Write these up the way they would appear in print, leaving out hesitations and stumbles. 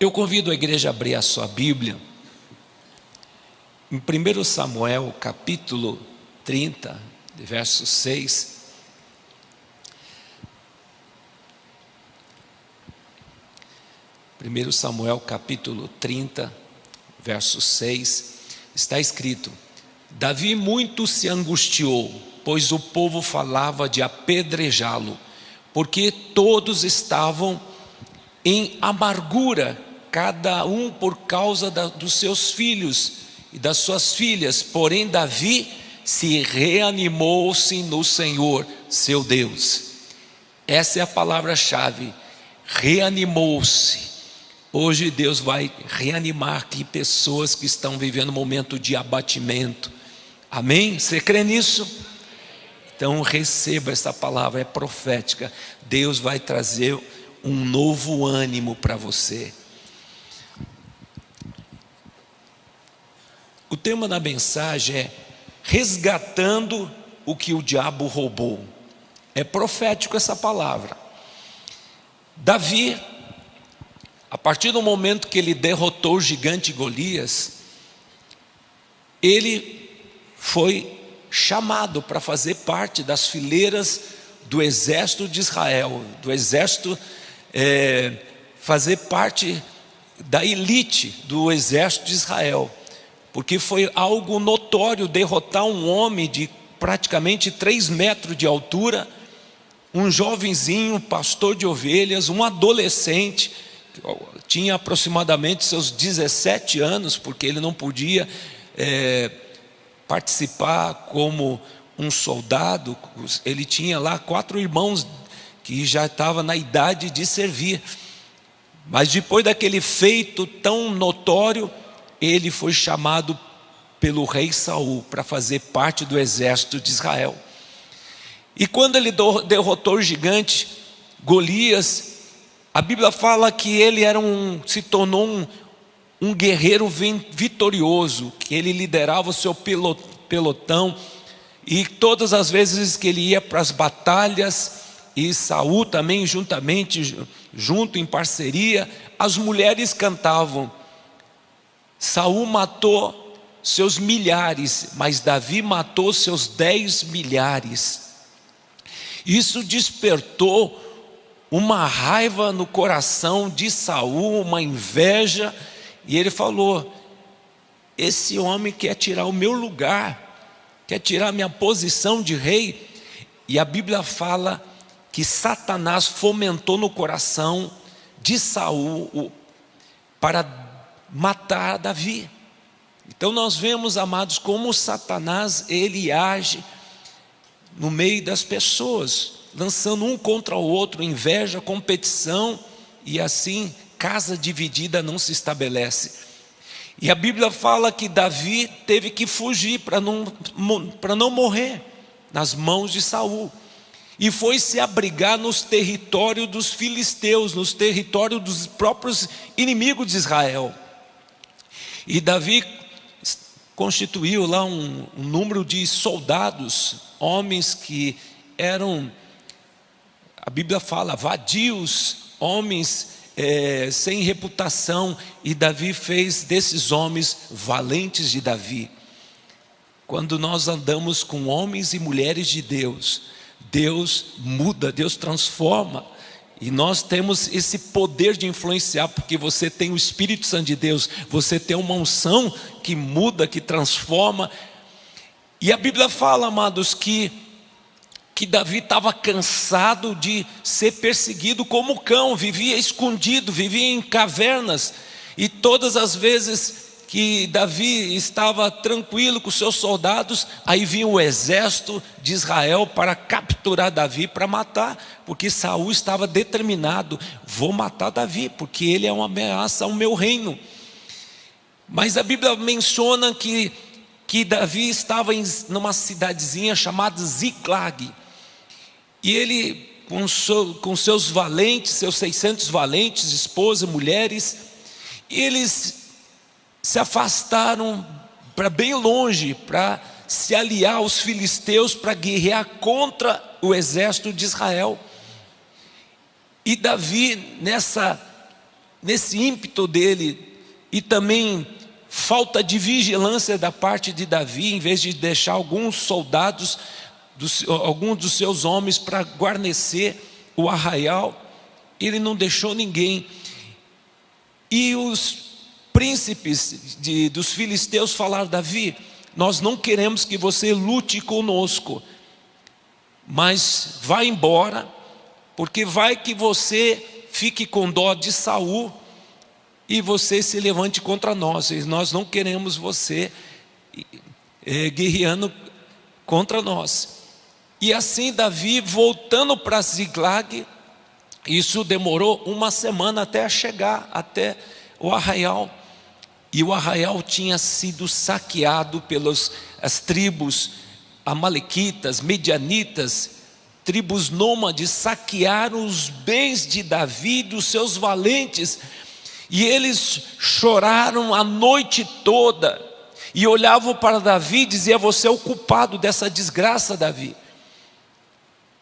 Eu convido a igreja a abrir a sua Bíblia em 1 Samuel capítulo 30, verso 6. 1 Samuel capítulo 30, verso 6, está escrito: Davi muito se angustiou, pois o povo falava de apedrejá-lo, porque todos estavam em amargura, cada um por causa dos seus filhos e das suas filhas. Porém Davi se reanimou-se no Senhor, seu Deus. Essa é a palavra-chave, reanimou-se. Hoje Deus vai reanimar aqui pessoas que estão vivendo um momento de abatimento. Amém? Você crê nisso? Então receba essa palavra, é profética. Deus vai trazer um novo ânimo para você. O tema da mensagem é resgatando o que o diabo roubou. É profético essa palavra. Davi, a partir do momento que ele derrotou o gigante Golias, ele foi chamado para fazer parte das fileiras do exército de Israel, do exército, fazer parte da elite do exército de Israel, porque foi algo notório derrotar um homem de praticamente 3 metros de altura, um jovenzinho, pastor de ovelhas, um adolescente, tinha aproximadamente seus 17 anos, porque ele não podia participar como um soldado. Ele tinha lá 4 irmãos que já estavam na idade de servir, mas depois daquele feito tão notório, ele foi chamado pelo rei Saul para fazer parte do exército de Israel. E quando ele derrotou o gigante Golias, a Bíblia fala que ele se tornou um guerreiro vitorioso, que ele liderava o seu pelotão, e todas as vezes que ele ia para as batalhas, e Saul também junto em parceria, as mulheres cantavam. Saul matou seus milhares, mas Davi matou seus 10 milhares. Isso despertou uma raiva no coração de Saul, uma inveja, e ele falou: esse homem quer tirar o meu lugar, quer tirar a minha posição de rei. E a Bíblia fala que Satanás fomentou no coração de Saul para matar Davi. Então nós vemos, amados, como Satanás ele age no meio das pessoas, lançando um contra o outro, inveja, competição, e assim casa dividida não se estabelece. E a Bíblia fala que Davi teve que fugir para não morrer nas mãos de Saul, e foi se abrigar nos territórios dos filisteus, nos territórios dos próprios inimigos de Israel. E Davi constituiu lá um número de soldados, homens que eram, a Bíblia fala, vadios, homens sem reputação, e Davi fez desses homens valentes de Davi. Quando nós andamos com homens e mulheres de Deus, Deus muda, Deus transforma. E nós temos esse poder de influenciar, porque você tem o Espírito Santo de Deus, você tem uma unção que muda, que transforma. E a Bíblia fala, amados, que Davi estava cansado de ser perseguido como cão, vivia escondido, vivia em cavernas. E todas as vezes que Davi estava tranquilo com seus soldados, aí vinha o exército de Israel para capturar Davi, para matar, porque Saul estava determinado: vou matar Davi, porque ele é uma ameaça ao meu reino. Mas a Bíblia menciona que Davi estava numa cidadezinha chamada Ziclag, e ele com seus valentes, seus 600 valentes, esposas, mulheres, e eles se afastaram para bem longe, para se aliar aos filisteus, para guerrear contra o exército de Israel. E Davi, nessa nesse ímpeto dele, e também falta de vigilância da parte de Davi, em vez de deixar alguns soldados, alguns dos seus homens para guarnecer o arraial, ele não deixou ninguém. E os príncipes dos filisteus falaram: Davi, nós não queremos que você lute conosco, mas vá embora, porque vai que você fique com dó de Saul e você se levante contra nós, e nós não queremos você guerreando contra nós. E assim Davi, voltando para Ziklag, isso demorou uma semana até chegar até o arraial, e o arraial tinha sido saqueado pelas tribos amalequitas, medianitas, tribos nômades, saquearam os bens de Davi e dos seus valentes, e eles choraram a noite toda, e olhavam para Davi e diziam: você é o culpado dessa desgraça, Davi.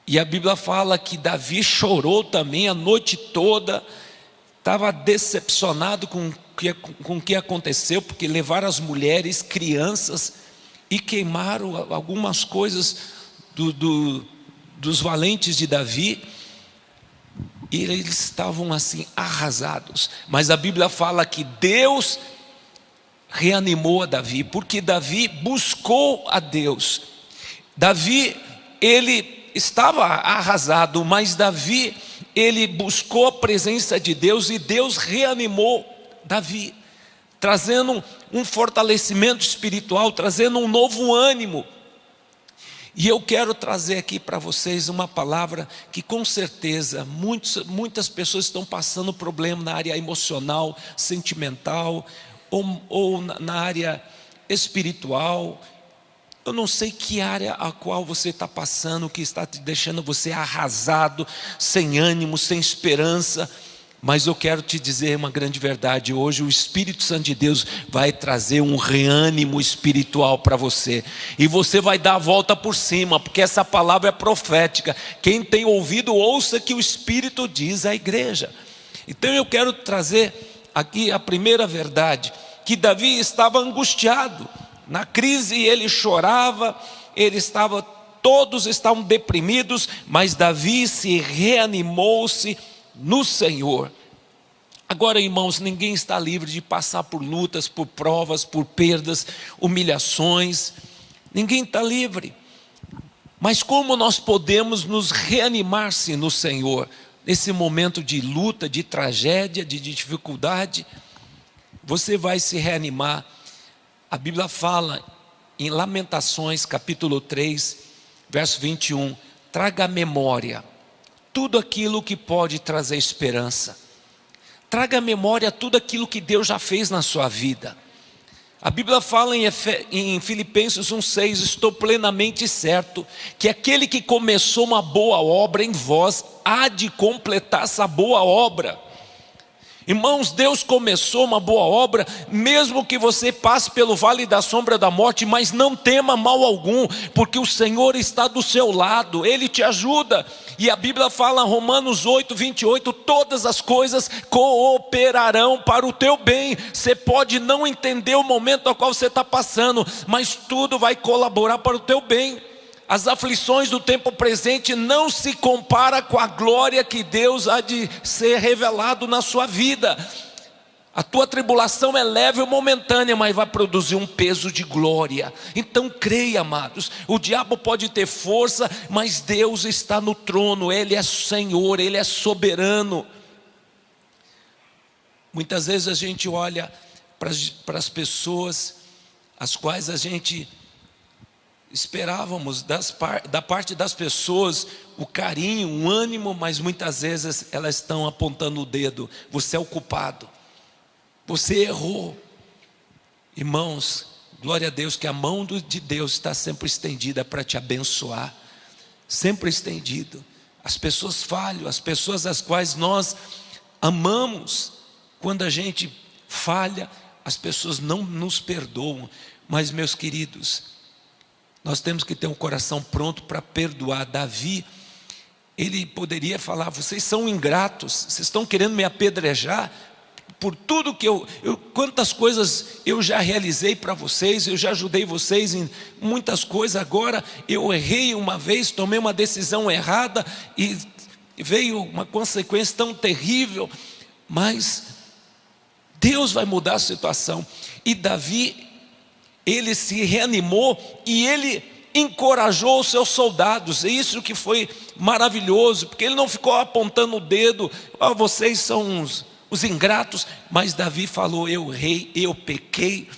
E a Bíblia fala que Davi chorou também a noite toda, estava decepcionado com o que aconteceu, porque levaram as mulheres, crianças, e queimaram algumas coisas dos valentes de Davi, e eles estavam assim arrasados. Mas a Bíblia fala que Deus reanimou a Davi, porque Davi buscou a Deus. Davi, ele estava arrasado, mas Davi, ele buscou a presença de Deus, e Deus reanimou Davi, trazendo um fortalecimento espiritual, trazendo um novo ânimo. E eu quero trazer aqui para vocês uma palavra que com certeza muitas pessoas estão passando problema na área emocional, sentimental, ou na área espiritual. Eu não sei que área a qual você está passando, que está te deixando você arrasado, sem ânimo, sem esperança. Mas eu quero te dizer uma grande verdade: hoje o Espírito Santo de Deus vai trazer um reânimo espiritual para você, e você vai dar a volta por cima, porque essa palavra é profética. Quem tem ouvido, ouça que o Espírito diz à igreja. Então eu quero trazer aqui a primeira verdade, que Davi estava angustiado, na crise ele chorava, todos estavam deprimidos, mas Davi se reanimou-se no Senhor. Agora, irmãos, ninguém está livre de passar por lutas, por provas, por perdas, humilhações. Ninguém está livre. Mas como nós podemos nos reanimar-se no Senhor, nesse momento de luta, de tragédia, de dificuldade? Você vai se reanimar. A Bíblia fala em Lamentações, capítulo 3, verso 21, traga à memória tudo aquilo que pode trazer esperança. Traga à memória tudo aquilo que Deus já fez na sua vida. A Bíblia fala em Filipenses 1,6, estou plenamente certo que aquele que começou uma boa obra em vós há de completar essa boa obra. Irmãos, Deus começou uma boa obra, mesmo que você passe pelo vale da sombra da morte, mas não tema mal algum, porque o Senhor está do seu lado, Ele te ajuda. E a Bíblia fala em Romanos 8, 28, todas as coisas cooperarão para o teu bem. Você pode não entender o momento ao qual você está passando, mas tudo vai colaborar para o teu bem. As aflições do tempo presente não se compara com a glória que Deus há de ser revelado na sua vida. A tua tribulação é leve ou momentânea, mas vai produzir um peso de glória. Então creia, amados, o diabo pode ter força, mas Deus está no trono, Ele é Senhor, Ele é soberano. Muitas vezes a gente olha para as pessoas, as quais a gente esperávamos da parte das pessoas o carinho, o ânimo, mas muitas vezes elas estão apontando o dedo. Você é o culpado, você errou. Irmãos, glória a Deus que a mão de Deus está sempre estendida para te abençoar, sempre estendido. As pessoas falham, as pessoas às quais nós amamos, quando a gente falha, as pessoas não nos perdoam. Mas, meus queridos, nós temos que ter um coração pronto para perdoar. Davi, ele poderia falar: vocês são ingratos, vocês estão querendo me apedrejar, por tudo que quantas coisas eu já realizei para vocês, eu já ajudei vocês em muitas coisas. Agora eu errei uma vez, tomei uma decisão errada e veio uma consequência tão terrível, mas Deus vai mudar a situação. E Davi, ele se reanimou e ele encorajou os seus soldados. É isso que foi maravilhoso, porque ele não ficou apontando o dedo: vocês são os ingratos. Mas Davi falou: eu errei, eu pequei,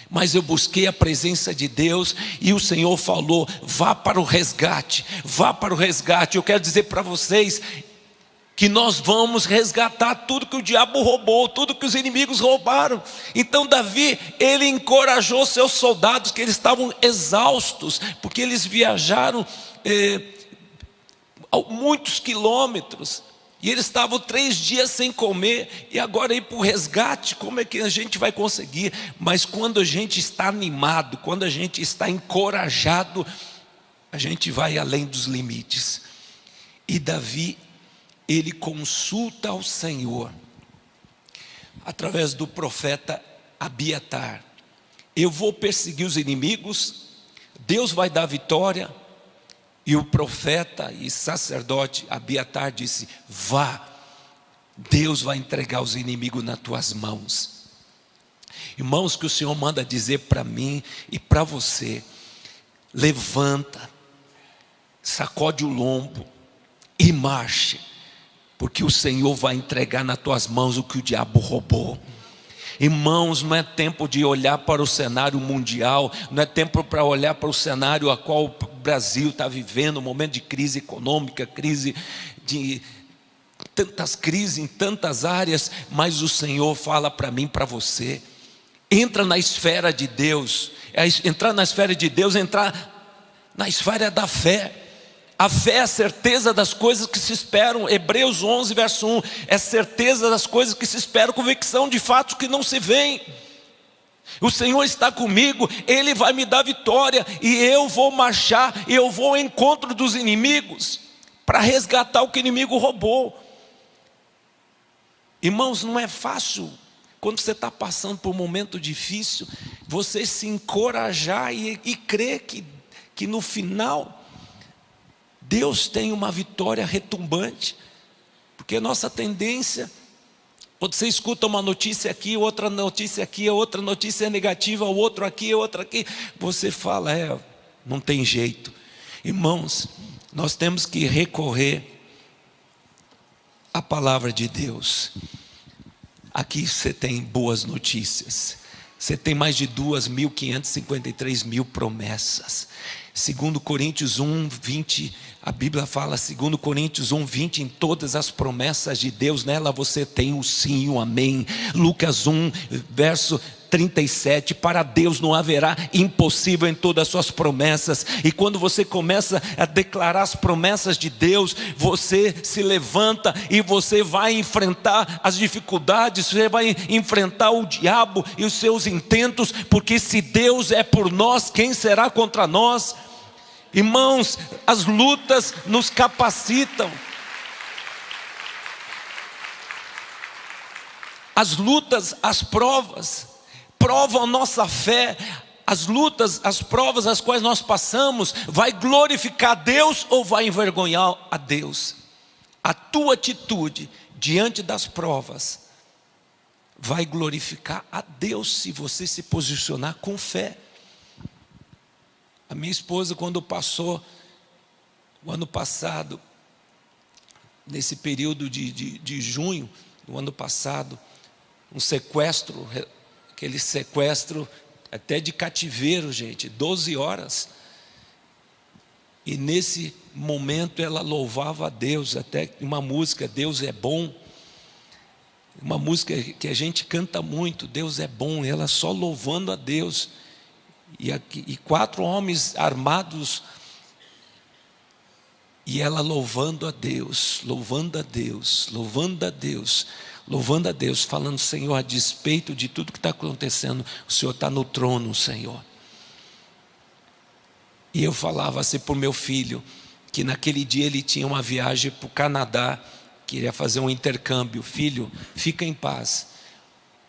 mas eu busquei a presença de Deus, e o Senhor falou: vá para o resgate, vá para o resgate. Eu quero dizer para vocês que nós vamos resgatar tudo que o diabo roubou, tudo que os inimigos roubaram. Então Davi, ele encorajou seus soldados, que eles estavam exaustos, porque eles viajaram muitos quilômetros, e eles estavam 3 dias sem comer, e agora ir para o resgate, como é que a gente vai conseguir? Mas quando a gente está animado, quando a gente está encorajado, a gente vai além dos limites. E Davi, ele consulta ao Senhor, através do profeta Abiatar: eu vou perseguir os inimigos, Deus vai dar vitória. E o profeta e sacerdote Abiatar disse: vá, Deus vai entregar os inimigos nas tuas mãos. Irmãos, que o Senhor manda dizer para mim e para você: levanta, sacode o lombo e marche, porque o Senhor vai entregar nas tuas mãos o que o diabo roubou. Irmãos, não é tempo de olhar para o cenário mundial, não é tempo para olhar para o cenário a qual o Brasil está vivendo, um momento de crise econômica, crise de tantas crises em tantas áreas. Mas o Senhor fala para mim, para você: entra na esfera de Deus. Entrar na esfera de Deus, entrar na esfera da fé. A fé é a certeza das coisas que se esperam. Hebreus 11, verso 1, é certeza das coisas que se esperam, convicção de fatos que não se veem. O Senhor está comigo, Ele vai me dar vitória, e eu vou marchar, e eu vou ao encontro dos inimigos, para resgatar o que o inimigo roubou. Irmãos, não é fácil, quando você está passando por um momento difícil, você se encorajar e crer que no final Deus tem uma vitória retumbante. Porque a nossa tendência, quando você escuta uma notícia aqui, outra notícia aqui, outra notícia negativa, outro aqui, outra aqui, você fala: não tem jeito. Irmãos, nós temos que recorrer à palavra de Deus. Aqui você tem boas notícias. Você tem mais de 2.553 promessas. 2 Coríntios 1, 20, a Bíblia fala, 2 Coríntios 1, 20, em todas as promessas de Deus, nela você tem o sim, o amém. Lucas 1, verso 37, para Deus não haverá impossível em todas as suas promessas. E quando você começa a declarar as promessas de Deus, você se levanta e você vai enfrentar as dificuldades, você vai enfrentar o diabo e os seus intentos, porque se Deus é por nós, quem será contra nós? Irmãos, as lutas nos capacitam. As lutas, as provas, provam a nossa fé. As lutas, as provas as quais nós passamos, vai glorificar a Deus ou vai envergonhar a Deus? A tua atitude diante das provas vai glorificar a Deus, se você se posicionar com fé. A minha esposa, quando passou o ano passado, nesse período de junho do ano passado, um sequestro, aquele sequestro até de cativeiro, gente, 12 horas. E nesse momento ela louvava a Deus, até uma música, Deus é bom, uma música que a gente canta muito, Deus é bom, ela só louvando a Deus. E 4 homens armados, e ela louvando a Deus, louvando a Deus, louvando a Deus, louvando a Deus, falando: Senhor, a despeito de tudo que está acontecendo, o Senhor está no trono, Senhor. E eu falava assim para o meu filho, que naquele dia ele tinha uma viagem para o Canadá, queria fazer um intercâmbio. Filho, fica em paz,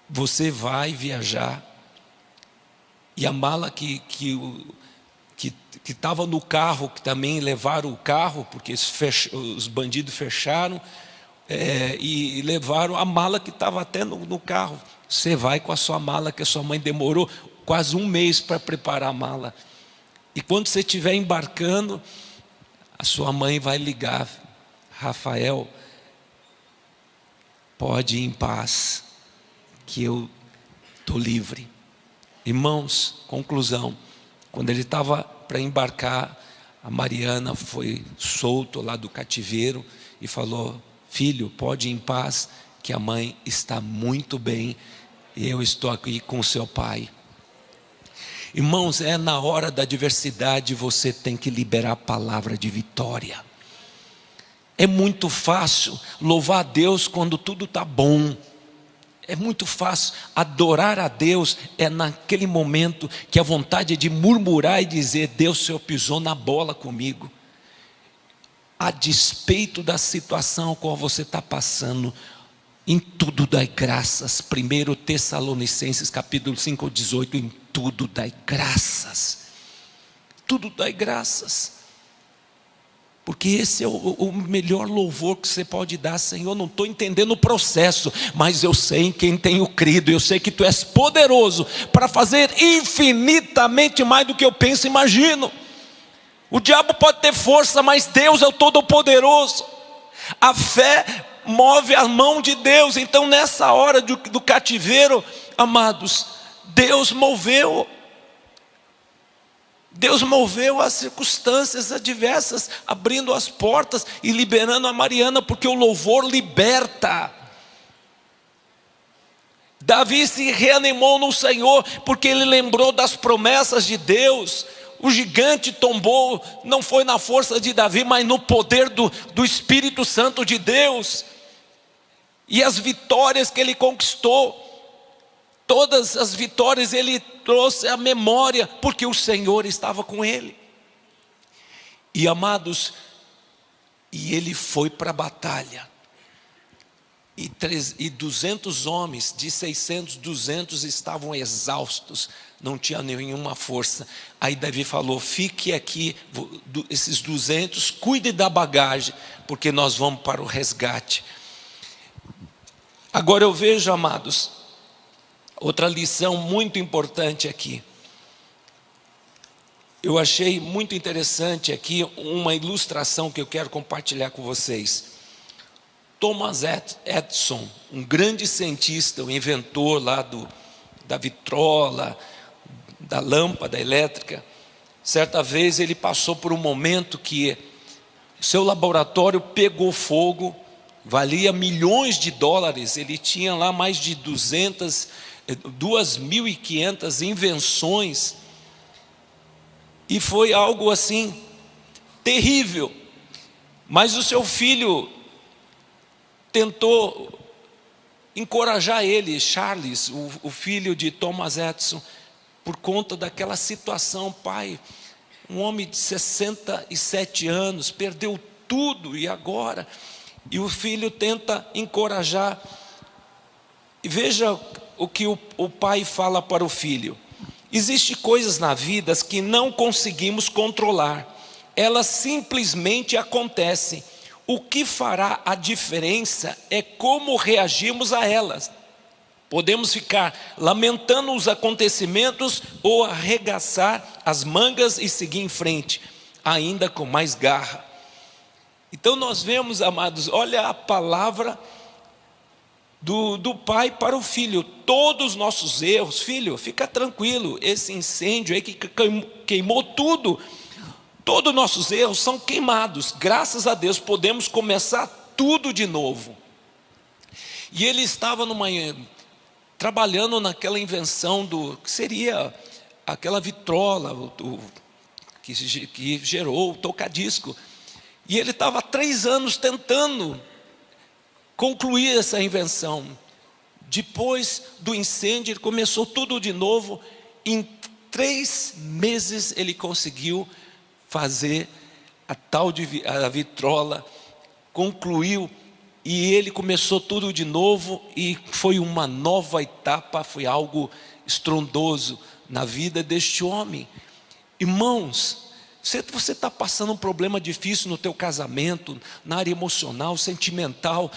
você vai viajar, e a mala que estava no carro, que também levaram o carro, porque os bandidos fecharam, e levaram a mala que estava até no carro. Você vai com a sua mala, que a sua mãe demorou quase um mês para preparar a mala, e quando você estiver embarcando, a sua mãe vai ligar: Rafael, pode ir em paz, que eu estou livre. Irmãos, conclusão, quando ele estava para embarcar, a Mariana foi solto lá do cativeiro e falou: filho, pode ir em paz, que a mãe está muito bem, e eu estou aqui com seu pai. Irmãos, na hora da adversidade você tem que liberar a palavra de vitória. É muito fácil louvar a Deus quando tudo está bom. É muito fácil adorar a Deus, naquele momento que a vontade é de murmurar e dizer: Deus, o Senhor pisou na bola comigo. A despeito da situação a qual você está passando, em tudo dai graças. 1 Tessalonicenses capítulo 5, 18, em tudo dai graças. Tudo dai graças. Porque esse é o melhor louvor que você pode dar. Senhor, não estou entendendo o processo, mas eu sei em quem tenho crido. Eu sei que Tu és poderoso para fazer infinitamente mais do que eu penso e imagino. O diabo pode ter força, mas Deus é o Todo-Poderoso. A fé move a mão de Deus. Então nessa hora do cativeiro, amados, Deus moveu as circunstâncias adversas, abrindo as portas e liberando a Mariana, porque o louvor liberta. Davi se reanimou no Senhor, porque ele lembrou das promessas de Deus. O gigante tombou, não foi na força de Davi, mas no poder do Espírito Santo de Deus. E as vitórias que ele conquistou, todas as vitórias ele trouxe à memória, porque o Senhor estava com ele. E amados, ele foi para a batalha, e 200 homens, de 600, 200 estavam exaustos, não tinha nenhuma força. Aí Davi falou: fique aqui, esses 200, cuide da bagagem, porque nós vamos para o resgate. Agora eu vejo, amados, outra lição muito importante aqui. Eu achei muito interessante aqui uma ilustração que eu quero compartilhar com vocês. Thomas Edison, um grande cientista, o inventor lá da vitrola, da lâmpada elétrica, certa vez ele passou por um momento que seu laboratório pegou fogo, valia milhões de dólares, ele tinha lá mais de 2.500 invenções, e foi algo assim, terrível. Mas o seu filho tentou encorajar ele, Charles, o filho de Thomas Edison, por conta daquela situação. Pai, um homem de 67 anos, perdeu tudo, e agora? E o filho tenta encorajar, e veja o que o pai fala para o filho: existem coisas na vida que não conseguimos controlar, elas simplesmente acontecem. O que fará a diferença é como reagimos a elas. Podemos ficar lamentando os acontecimentos ou arregaçar as mangas e seguir em frente, ainda com mais garra. Então nós vemos, amados, olha a palavra do pai para o filho: todos os nossos erros, filho, fica tranquilo, esse incêndio aí que queimou tudo, todos os nossos erros são queimados, graças a Deus podemos começar tudo de novo. E ele estava trabalhando naquela invenção que seria aquela vitrola que gerou o tocadisco, e ele estava há 3 anos tentando concluir essa invenção. Depois do incêndio, ele começou tudo de novo. Em 3 meses ele conseguiu fazer a vitrola, concluiu e ele começou tudo de novo, e foi uma nova etapa, foi algo estrondoso na vida deste homem. Irmãos, você está passando um problema difícil no teu casamento, na área emocional, sentimental.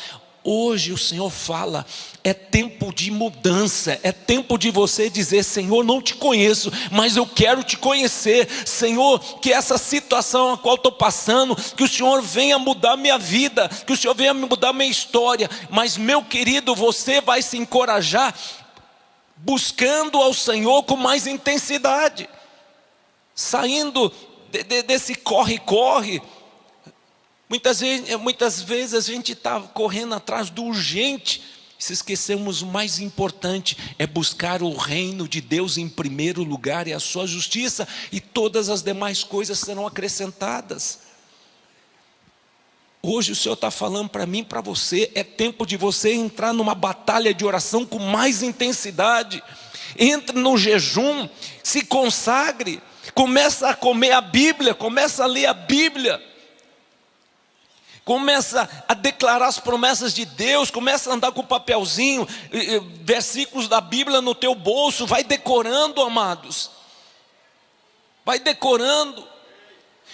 Hoje o Senhor fala, é tempo de mudança, é tempo de você dizer: Senhor, não te conheço, mas eu quero te conhecer. Senhor, que essa situação a qual estou passando, que o Senhor venha mudar minha vida, que o Senhor venha mudar minha história. Mas meu querido, você vai se encorajar buscando ao Senhor com mais intensidade, saindo desse corre-corre. Muitas vezes a gente está correndo atrás do urgente, se esquecemos o mais importante, é buscar o reino de Deus em primeiro lugar e a sua justiça, e todas as demais coisas serão acrescentadas. Hoje o Senhor está falando para mim e para você, é tempo de você entrar numa batalha de oração com mais intensidade. Entre no jejum, se consagre, começa a comer a Bíblia, começa a ler a Bíblia, começa a declarar as promessas de Deus, começa a andar com o papelzinho, versículos da Bíblia no teu bolso, vai decorando, amados, vai decorando.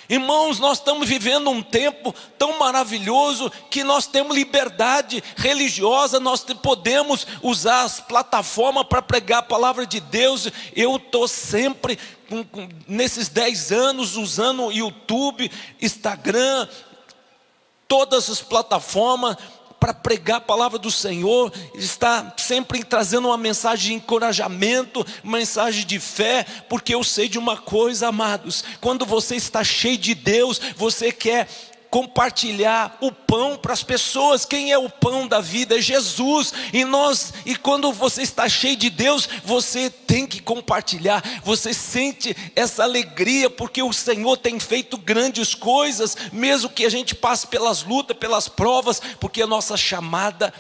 Irmãos, nós estamos vivendo um tempo tão maravilhoso que nós temos liberdade religiosa, nós podemos usar as plataformas para pregar a palavra de Deus. Eu estou sempre, nesses 10 anos, usando o YouTube, Instagram, todas as plataformas para pregar a palavra do Senhor, está sempre trazendo uma mensagem de encorajamento, mensagem de fé, porque eu sei de uma coisa, amados, quando você está cheio de Deus, você quer compartilhar o pão para as pessoas. Quem é o pão da vida? É Jesus. E quando você está cheio de Deus, você tem que compartilhar. Você sente essa alegria, porque o Senhor tem feito grandes coisas, mesmo que a gente passe pelas lutas, pelas provas, porque a nossa chamada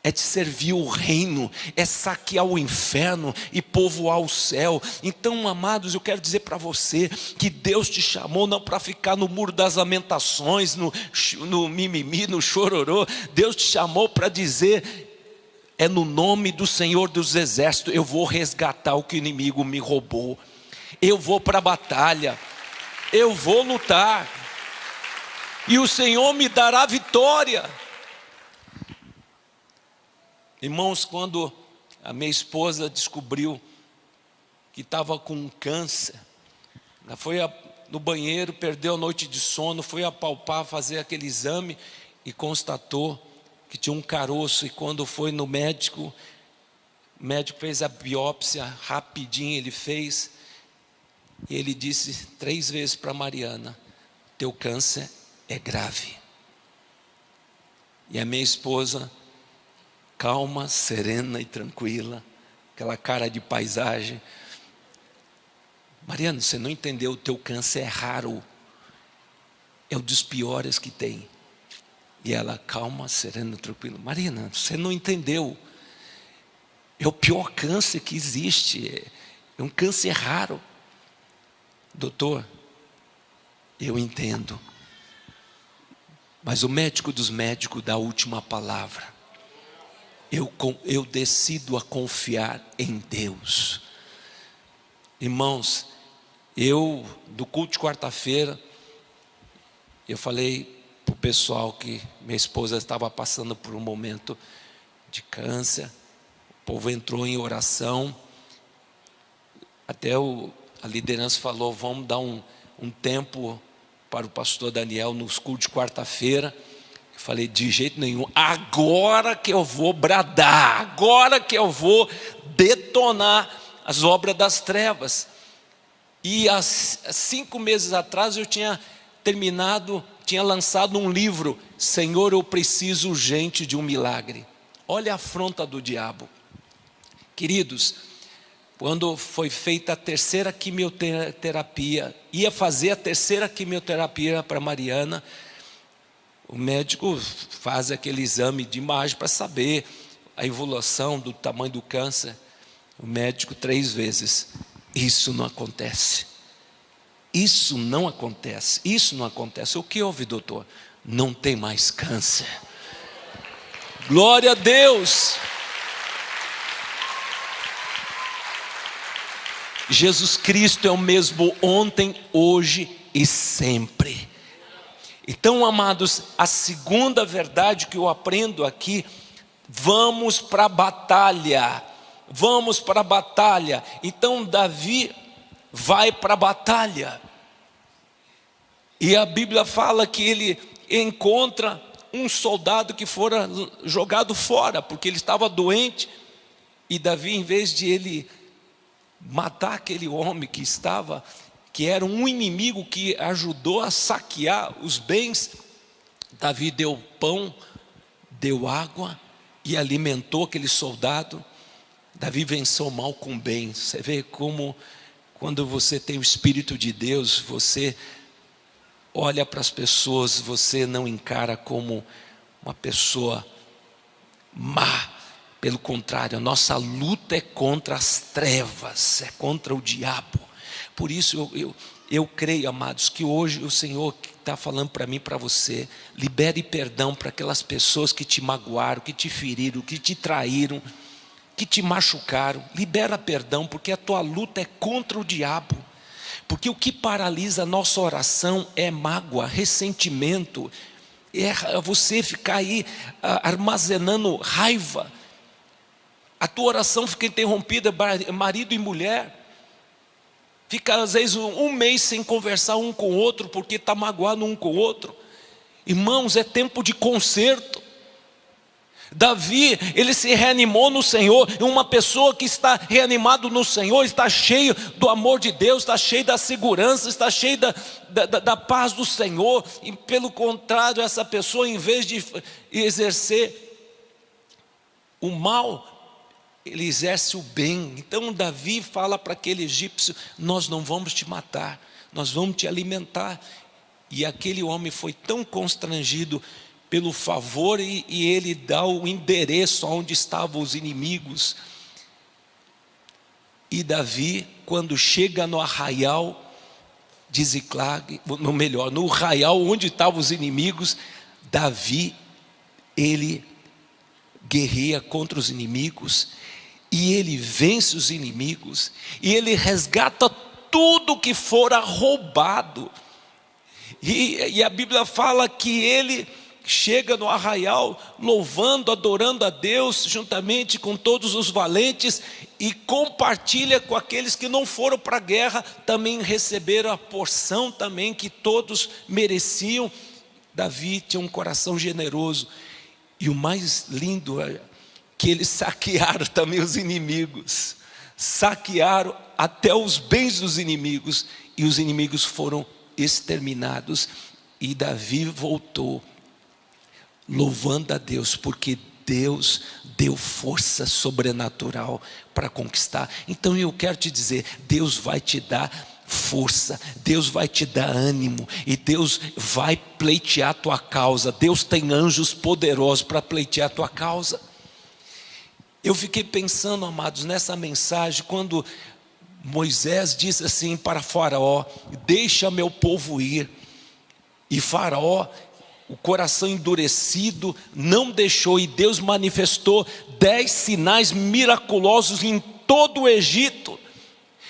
é de servir o reino, é saquear o inferno e povoar o céu. Então, amados, eu quero dizer para você que Deus te chamou não para ficar no muro das lamentações, no mimimi, no chororô. Deus te chamou para dizer: é no nome do Senhor dos Exércitos, eu vou resgatar o que o inimigo me roubou. Eu vou para a batalha, eu vou lutar, e o Senhor me dará vitória. Irmãos, quando a minha esposa descobriu que estava com câncer, ela foi no banheiro, perdeu a noite de sono, foi apalpar, fazer aquele exame e constatou que tinha um caroço. E quando foi no médico, o médico fez a biópsia, rapidinho ele fez, e ele disse 3 vezes para Mariana: teu câncer é grave. E a minha esposa, calma, serena e tranquila, aquela cara de paisagem: Mariana, você não entendeu, o teu câncer é raro, é um dos piores que tem. E ela, calma, serena, tranquila: Mariana, você não entendeu, é o pior câncer que existe, é um câncer raro. Doutor, eu entendo, mas o médico dos médicos dá a última palavra. Eu decido a confiar em Deus. Irmãos, do culto de quarta-feira, eu falei para o pessoal que minha esposa estava passando por um momento de câncer. O povo entrou em oração. Até a liderança falou: vamos dar um tempo para o pastor Daniel nos cultos de quarta-feira. Eu falei: de jeito nenhum, agora que eu vou bradar, agora que eu vou detonar as obras das trevas. E há 5 meses atrás eu tinha lançado um livro: Senhor, eu preciso urgente de um milagre. Olha a afronta do diabo. Queridos, quando foi feita a 3ª quimioterapia, ia fazer a 3ª quimioterapia para Mariana, o médico faz aquele exame de imagem para saber a evolução do tamanho do câncer. O médico 3 vezes: isso não acontece, isso não acontece, isso não acontece. O que houve, doutor? Não tem mais câncer. Glória a Deus. Jesus Cristo é o mesmo ontem, hoje e sempre. Então, amados, a segunda verdade que eu aprendo aqui: vamos para a batalha. Vamos para a batalha. Então Davi vai para a batalha. E a Bíblia fala que ele encontra um soldado que fora jogado fora, porque ele estava doente. E Davi, em vez de ele matar aquele homem que era um inimigo que ajudou a saquear os bens, Davi deu pão, deu água e alimentou aquele soldado. Davi venceu o mal com o bem. Você vê como quando você tem o Espírito de Deus, você olha para as pessoas, você não encara como uma pessoa má. Pelo contrário, a nossa luta é contra as trevas, é contra o diabo. Por isso eu creio, amados, que hoje o Senhor está falando para mim e para você: libere perdão para aquelas pessoas que te magoaram, que te feriram, que te traíram, que te machucaram. Libera perdão, porque a tua luta é contra o diabo. Porque o que paralisa a nossa oração é mágoa, ressentimento, é você ficar aí armazenando raiva. A tua oração fica interrompida, marido e mulher. Fica às vezes um mês sem conversar um com o outro, porque está magoado um com o outro. Irmãos, é tempo de conserto. Davi, ele se reanimou no Senhor. E uma pessoa que está reanimado no Senhor está cheio do amor de Deus, está cheio da segurança, está cheio da paz do Senhor. E pelo contrário, essa pessoa, em vez de exercer o mal, ele exerce o bem. Então Davi fala para aquele egípcio: nós não vamos te matar, nós vamos te alimentar. E aquele homem foi tão constrangido pelo favor, e ele dá o endereço onde estavam os inimigos. E Davi, quando chega no arraial de Ziclag, no arraial onde estavam os inimigos, Davi, ele guerreia contra os inimigos, e ele vence os inimigos, e ele resgata tudo que fora roubado. E a Bíblia fala que ele chega no arraial louvando, adorando a Deus, juntamente com todos os valentes, e compartilha com aqueles que não foram para a guerra, também receberam a porção também que todos mereciam. Davi tinha um coração generoso. E o mais lindo é que eles saquearam também os inimigos, saquearam até os bens dos inimigos, e os inimigos foram exterminados. E Davi voltou louvando a Deus, porque Deus deu força sobrenatural para conquistar. Então eu quero te dizer: Deus vai te dar força, Deus vai te dar ânimo, e Deus vai pleitear a tua causa. Deus tem anjos poderosos para pleitear a tua causa. Eu fiquei pensando, amados, nessa mensagem, quando Moisés disse assim para Faraó: deixa meu povo ir. E Faraó, o coração endurecido, não deixou, e Deus manifestou 10 sinais miraculosos em todo o Egito.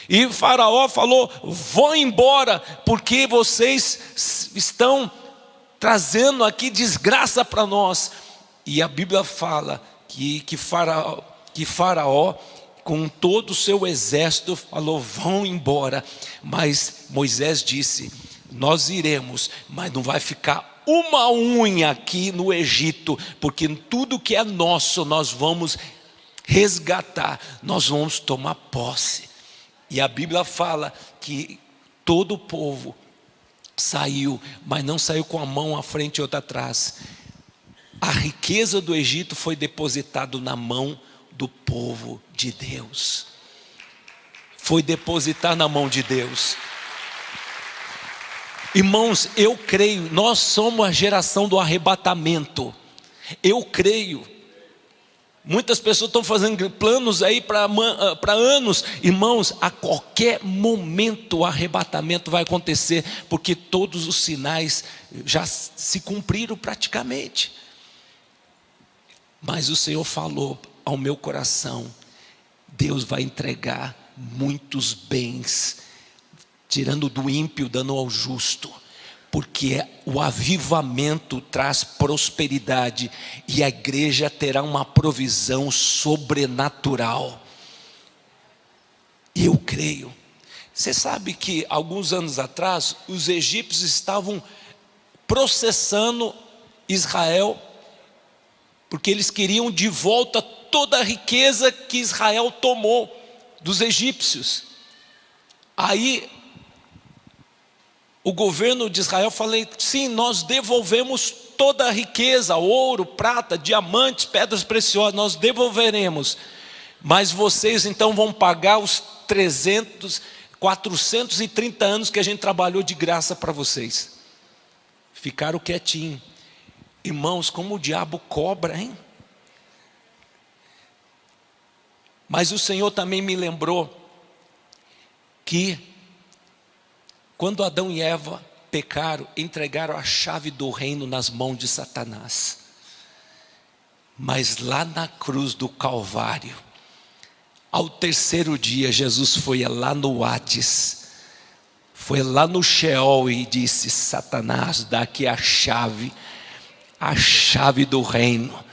E Faraó falou: vão embora, porque vocês estão trazendo aqui desgraça para nós. E a Bíblia fala que Faraó, com todo o seu exército, falou: vão embora. Mas Moisés disse: nós iremos, mas não vai ficar uma unha aqui no Egito, porque tudo que é nosso nós vamos resgatar, nós vamos tomar posse. E a Bíblia fala que todo o povo saiu, mas não saiu com a mão à frente e outra atrás. A riqueza do Egito foi depositada na mão do povo de Deus. Foi depositar na mão de Deus. Irmãos, eu creio, nós somos a geração do arrebatamento. Eu creio. Muitas pessoas estão fazendo planos aí para anos. Irmãos, a qualquer momento o arrebatamento vai acontecer, porque todos os sinais já se cumpriram praticamente. Mas o Senhor falou ao meu coração: Deus vai entregar muitos bens, tirando do ímpio, dando ao justo, porque o avivamento traz prosperidade e a igreja terá uma provisão sobrenatural. E eu creio. Você sabe que alguns anos atrás os egípcios estavam processando Israel, porque eles queriam de volta toda a riqueza que Israel tomou dos egípcios. Aí o governo de Israel falou: sim, nós devolvemos toda a riqueza, ouro, prata, diamantes, pedras preciosas, nós devolveremos, mas vocês então vão pagar os 430 anos que a gente trabalhou de graça para vocês. Ficaram quietinhos. Irmãos, como o diabo cobra, hein? Mas o Senhor também me lembrou que quando Adão e Eva pecaram, entregaram a chave do reino nas mãos de Satanás. Mas lá na cruz do Calvário, ao terceiro dia, Jesus foi lá no Hades, foi lá no Sheol e disse: Satanás, dá aqui a chave do reino.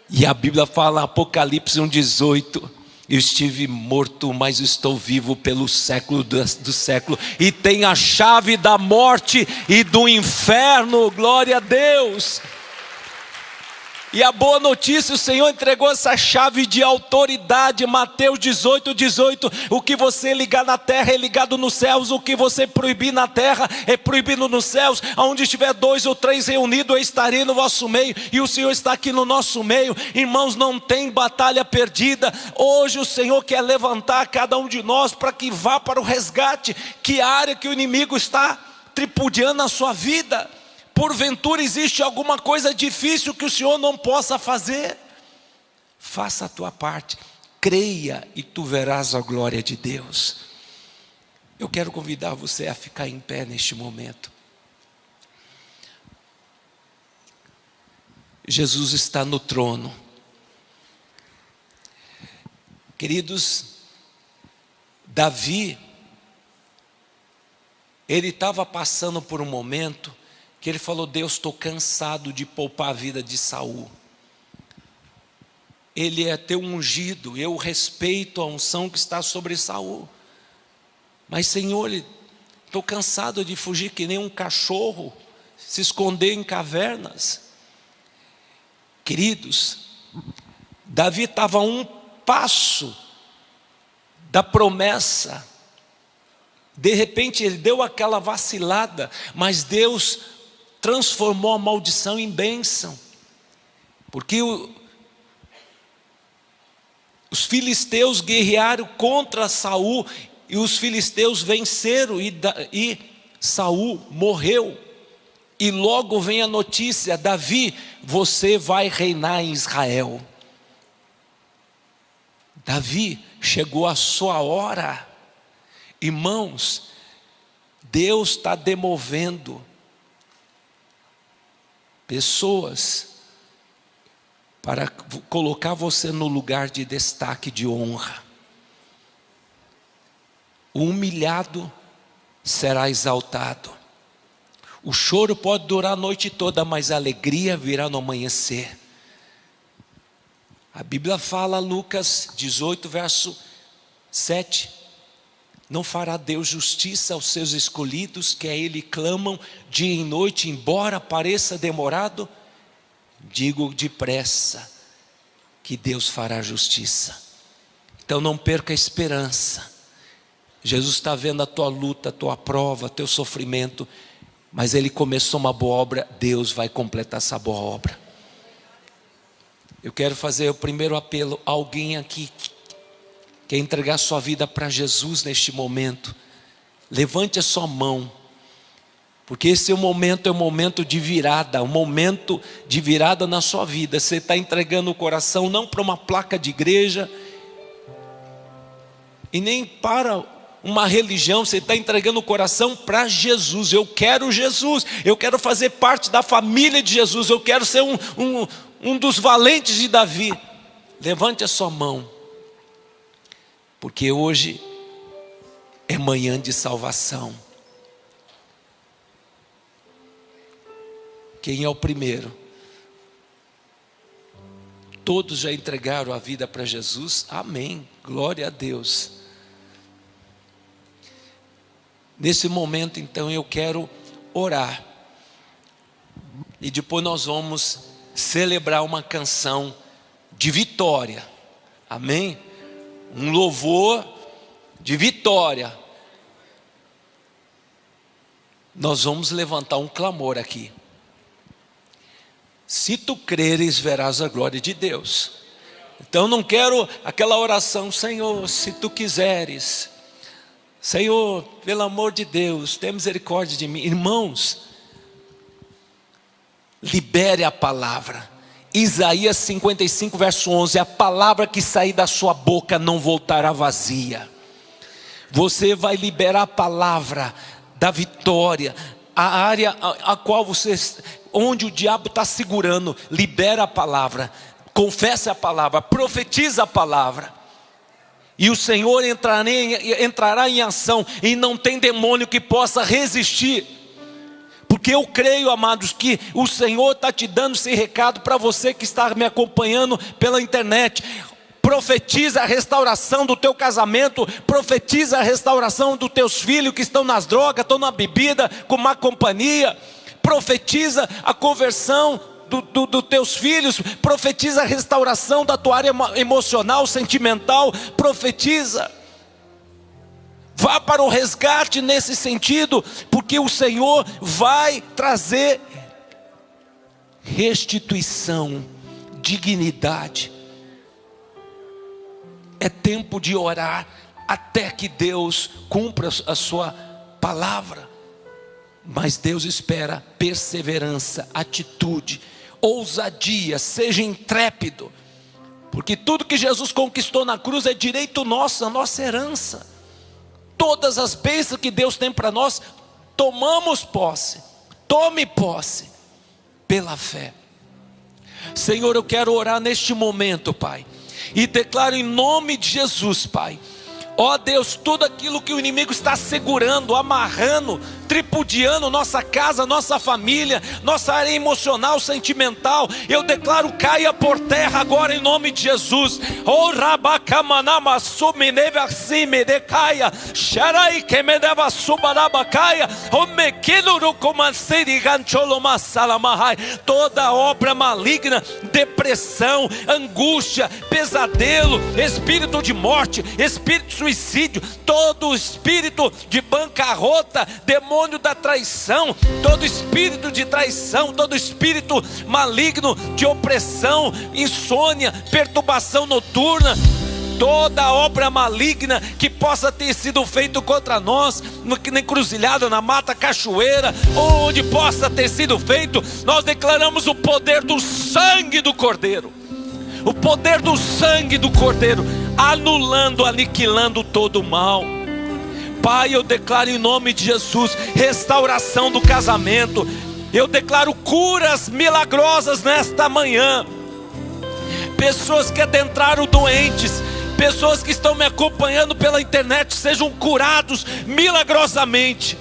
E a Bíblia fala, Apocalipse 1,18: eu estive morto, mas estou vivo pelo século do século, e tenho a chave da morte e do inferno. Glória a Deus. E a boa notícia, o Senhor entregou essa chave de autoridade. Mateus 18:18: o que você ligar na terra é ligado nos céus, o que você proibir na terra é proibido nos céus. Aonde estiver 2 ou 3 reunidos, eu estarei no vosso meio. E o Senhor está aqui no nosso meio. Irmãos, não tem batalha perdida. Hoje o Senhor quer levantar cada um de nós para que vá para o resgate. Que área que o inimigo está tripudiando na sua vida? Porventura existe alguma coisa difícil que o Senhor não possa fazer? Faça a tua parte, creia e tu verás a glória de Deus. Eu quero convidar você a ficar em pé neste momento. Jesus está no trono. Queridos, Davi, ele estava passando por um momento que ele falou: Deus, estou cansado de poupar a vida de Saul. Ele é teu ungido, eu respeito a unção que está sobre Saul. Mas Senhor, estou cansado de fugir que nem um cachorro, se esconder em cavernas. Queridos, Davi estava a um passo da promessa. De repente ele deu aquela vacilada, mas Deus transformou a maldição em bênção, porque os filisteus guerrearam contra Saul, e os filisteus venceram, e Saul morreu. E logo vem a notícia: Davi, você vai reinar em Israel. Davi, chegou a sua hora. Irmãos, Deus está demovendo pessoas para colocar você no lugar de destaque, de honra. O humilhado será exaltado. O choro pode durar a noite toda, mas a alegria virá no amanhecer. A Bíblia fala, Lucas 18, verso 7: não fará Deus justiça aos seus escolhidos, que a Ele clamam dia e noite, embora pareça demorado? Digo depressa que Deus fará justiça. Então não perca a esperança. Jesus está vendo a tua luta, a tua prova, teu sofrimento, mas Ele começou uma boa obra, Deus vai completar essa boa obra. Eu quero fazer o primeiro apelo. Alguém aqui quer entregar sua vida para Jesus neste momento? Levante a sua mão, porque esse é um momento de virada, um momento de virada na sua vida. Você está entregando o coração não para uma placa de igreja, e nem para uma religião, você está entregando o coração para Jesus. Eu quero Jesus, eu quero fazer parte da família de Jesus, eu quero ser um dos valentes de Davi. Levante a sua mão, porque hoje é manhã de salvação. Quem é o primeiro? Todos já entregaram a vida para Jesus? Amém, glória a Deus. Nesse momento então eu quero orar, e depois nós vamos celebrar uma canção de vitória, amém? Um louvor de vitória. Nós vamos levantar um clamor aqui. Se tu creres, verás a glória de Deus. Então não quero aquela oração, Senhor, se tu quiseres, Senhor, pelo amor de Deus, tenha misericórdia de mim. Irmãos, libere a palavra. Isaías 55 verso 11, a palavra que sair da sua boca não voltará vazia. Você vai liberar a palavra da vitória, a área a qual você, onde o diabo está segurando, libera a palavra, confesse a palavra, profetiza a palavra, e o Senhor entrará em ação, e não tem demônio que possa resistir. Porque eu creio, amados, que o Senhor está te dando esse recado para você que está me acompanhando pela internet. Profetiza a restauração do teu casamento, profetiza a restauração dos teus filhos que estão nas drogas, estão na bebida, com má companhia. Profetiza a conversão dos teus filhos, profetiza a restauração da tua área emocional, sentimental, profetiza. Vá para o resgate nesse sentido, porque o Senhor vai trazer restituição, dignidade. É tempo de orar até que Deus cumpra a sua palavra. Mas Deus espera perseverança, atitude, ousadia, seja intrépido. Porque tudo que Jesus conquistou na cruz é direito nosso, a nossa herança. Todas as bênçãos que Deus tem para nós, tomamos posse. Tome posse pela fé. Senhor, eu quero orar neste momento, Pai, e declaro em nome de Jesus, Pai, ó Deus, tudo aquilo que o inimigo está segurando, amarrando, tripudiando nossa casa, nossa família, nossa área emocional, sentimental, eu declaro caia por terra agora em nome de Jesus. Oh rabacamanama sumineve acime de caia, sharai que me deva subaraba caia, o mequilo comanseri gancholo masalamahai. Toda obra maligna, depressão, angústia, pesadelo, espírito de morte, espírito de suicídio, todo espírito de bancarrota, demônio da traição, todo espírito de traição, todo espírito maligno de opressão, insônia, perturbação noturna, toda obra maligna que possa ter sido feito contra nós, na encruzilhada, na mata, cachoeira, onde possa ter sido feito, nós declaramos o poder do sangue do Cordeiro, o poder do sangue do Cordeiro, anulando, aniquilando todo o mal. Pai, eu declaro em nome de Jesus restauração do casamento. Eu declaro curas milagrosas nesta manhã. Pessoas que adentraram doentes, pessoas que estão me acompanhando pela internet, sejam curados milagrosamente.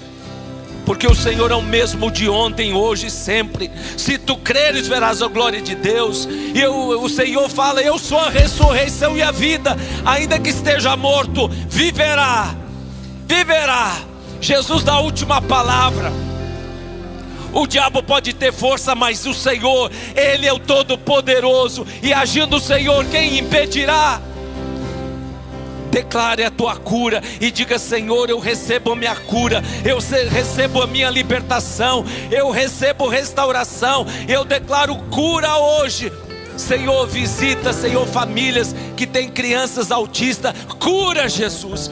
Porque o Senhor é o mesmo de ontem, hoje e sempre. Se tu creres, verás a glória de Deus. E o Senhor fala, eu sou a ressurreição e a vida. Ainda que esteja morto, viverá. Viverá. Jesus dá a última palavra. O diabo pode ter força, mas o Senhor, Ele é o Todo-Poderoso. E agindo o Senhor, quem impedirá? Declare a tua cura e diga, Senhor, eu recebo a minha cura, eu recebo a minha libertação, eu recebo restauração, eu declaro cura hoje. Senhor, visita, Senhor, famílias que têm crianças autistas, cura, Jesus.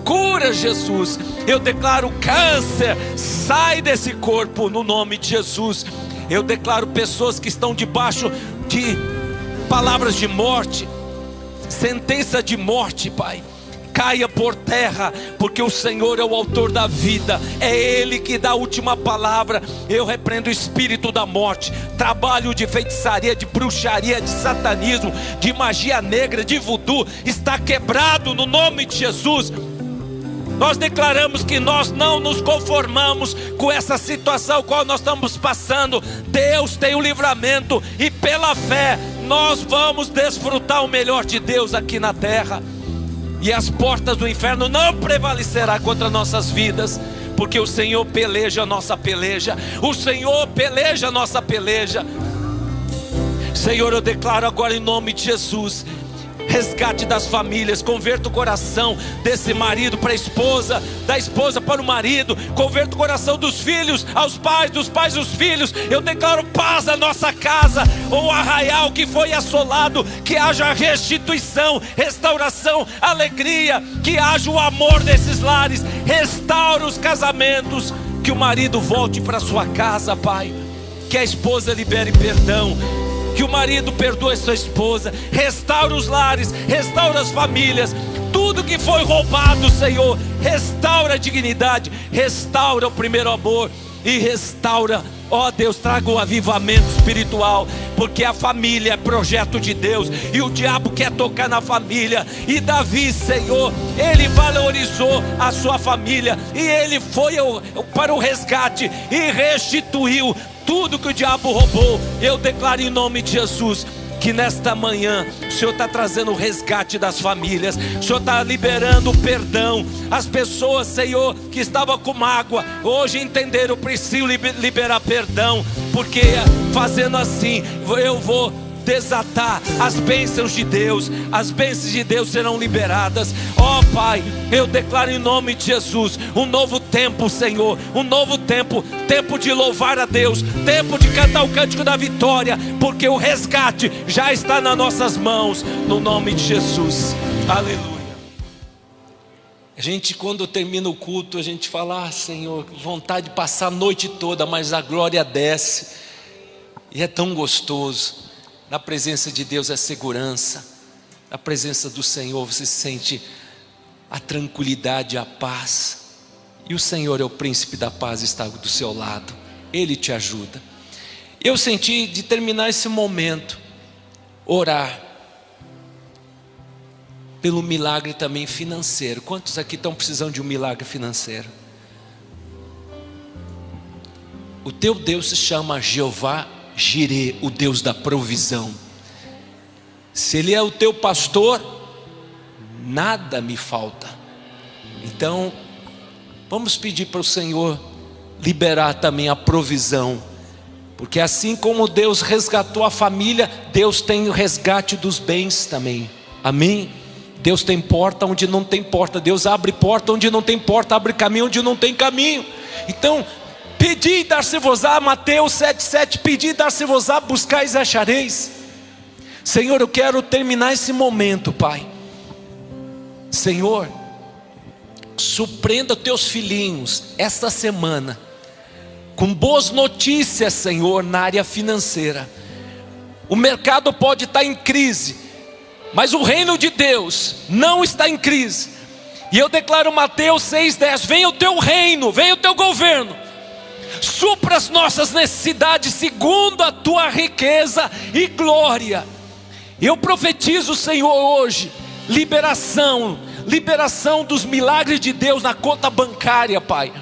Cura, Jesus. Eu declaro câncer, sai desse corpo no nome de Jesus. Eu declaro pessoas que estão debaixo de palavras de morte, sentença de morte, Pai, caia por terra, porque o Senhor é o autor da vida, é Ele que dá a última palavra. Eu repreendo o espírito da morte, trabalho de feitiçaria, de bruxaria, de satanismo, de magia negra, de voodoo, está quebrado no nome de Jesus. Nós declaramos que nós não nos conformamos com essa situação qual nós estamos passando. Deus tem o livramento, e pela fé nós vamos desfrutar o melhor de Deus aqui na terra, e as portas do inferno não prevalecerão contra nossas vidas, porque o Senhor peleja a nossa peleja, o Senhor peleja a nossa peleja. Senhor, eu declaro agora em nome de Jesus, resgate das famílias, converta o coração desse marido para a esposa, da esposa para o marido, converta o coração dos filhos aos pais, dos pais aos filhos. Eu declaro paz na nossa casa, ou arraial que foi assolado, que haja restituição, restauração, alegria, que haja o amor nesses lares, restaura os casamentos, que o marido volte para sua casa, Pai, que a esposa libere perdão, que o marido perdoe sua esposa, restaura os lares, restaura as famílias, tudo que foi roubado, Senhor, restaura a dignidade, restaura o primeiro amor, e restaura, ó Deus, traga o avivamento espiritual, porque a família é projeto de Deus, e o diabo quer tocar na família. E Davi, Senhor, ele valorizou a sua família, e ele foi para o resgate e restituiu tudo que o diabo roubou. Eu declaro em nome de Jesus que nesta manhã o Senhor está trazendo o resgate das famílias, o Senhor está liberando o perdão. As pessoas, Senhor, que estavam com mágoa, hoje entenderam, preciso liberar perdão, porque fazendo assim eu vou desatar as bênçãos de Deus, as bênçãos de Deus serão liberadas. Ó Pai, eu declaro em nome de Jesus um novo tempo, Senhor, um novo tempo, tempo de louvar a Deus, tempo de cantar o cântico da vitória, porque o resgate já está nas nossas mãos, no nome de Jesus, aleluia. A gente, quando termina o culto, a gente fala: Senhor, vontade de passar a noite toda, mas a glória desce, e é tão gostoso. Na presença de Deus é segurança, na presença do Senhor você sente a tranquilidade, a paz, e o Senhor é o príncipe da paz, está do seu lado, Ele te ajuda. Eu senti de terminar esse momento, orar pelo milagre também financeiro. Quantos aqui estão precisando de um milagre financeiro? O teu Deus se chama Jeová Jireh, o Deus da provisão. Se Ele é o teu pastor, nada me falta. Então vamos pedir para o Senhor liberar também a provisão, porque assim como Deus resgatou a família, Deus tem o resgate dos bens também, amém? Deus tem porta onde não tem porta, Deus abre porta onde não tem porta, abre caminho onde não tem caminho. Então pedi e dar-se-vos-á, Mateus 7,7, pedi e dar-se-vos-á, buscais e achareis. Senhor, eu quero terminar esse momento, Pai. Senhor, surpreenda teus filhinhos esta semana com boas notícias, Senhor, na área financeira. O mercado pode estar em crise, mas o reino de Deus não está em crise. E eu declaro Mateus 6,10, venha o teu reino, venha o teu governo, supra as nossas necessidades segundo a tua riqueza e glória. Eu profetizo, Senhor, hoje, liberação dos milagres de Deus na conta bancária, Pai,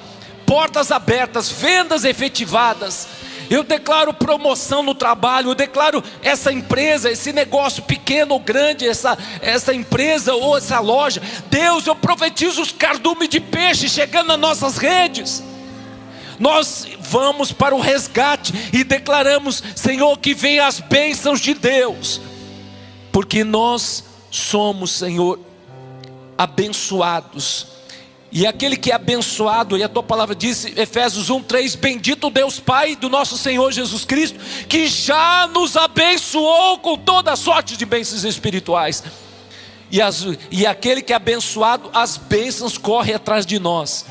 portas abertas, vendas efetivadas. Eu declaro promoção no trabalho, eu declaro essa empresa, esse negócio pequeno ou grande, essa empresa ou essa loja, Deus, eu profetizo os cardumes de peixe chegando nas nossas redes. Nós vamos para o resgate e declaramos, Senhor, que venham as bênçãos de Deus, porque nós somos, Senhor, abençoados. E aquele que é abençoado, e a tua palavra diz, Efésios 1:3, bendito Deus Pai do nosso Senhor Jesus Cristo, que já nos abençoou com toda sorte de bênçãos espirituais. E aquele que é abençoado, as bênçãos correm atrás de nós,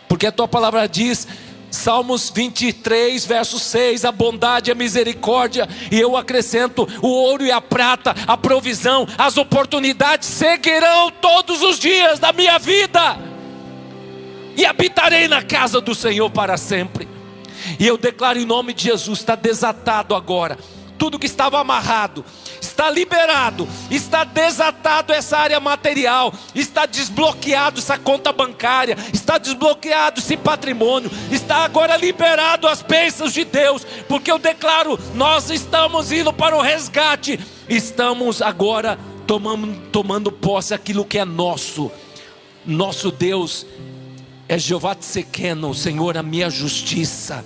porque a tua palavra diz, Salmos 23, verso 6, a bondade e a misericórdia, e eu acrescento, o ouro e a prata, a provisão, as oportunidades seguirão todos os dias da minha vida, e habitarei na casa do Senhor para sempre. E eu declaro em nome de Jesus, está desatado agora, tudo que estava amarrado, está liberado, está desatado essa área material, está desbloqueado essa conta bancária, está desbloqueado esse patrimônio, está agora liberado as bênçãos de Deus, porque eu declaro, nós estamos indo para o resgate, estamos agora tomando posse aquilo que é nosso. Nosso Deus é Jeová Tsequeno, o Senhor a minha justiça.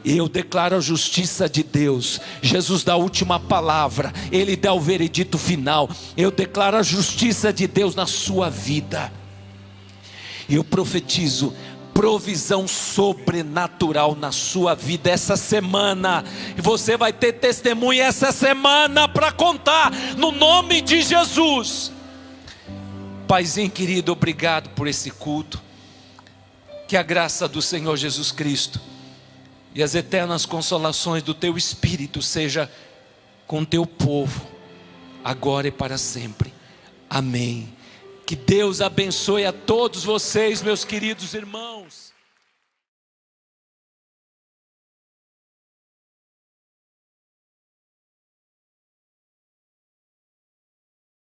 Eu declaro a justiça de Deus. Jesus dá a última palavra, Ele dá o veredito final. Eu declaro a justiça de Deus na sua vida. Eu profetizo provisão sobrenatural na sua vida essa semana. Você vai ter testemunho essa semana para contar, no nome de Jesus. Paizinho querido, obrigado por esse culto. Que a graça do Senhor Jesus Cristo e as eternas consolações do Teu Espírito seja com Teu povo, agora e para sempre. Amém. Que Deus abençoe a todos vocês, meus queridos irmãos.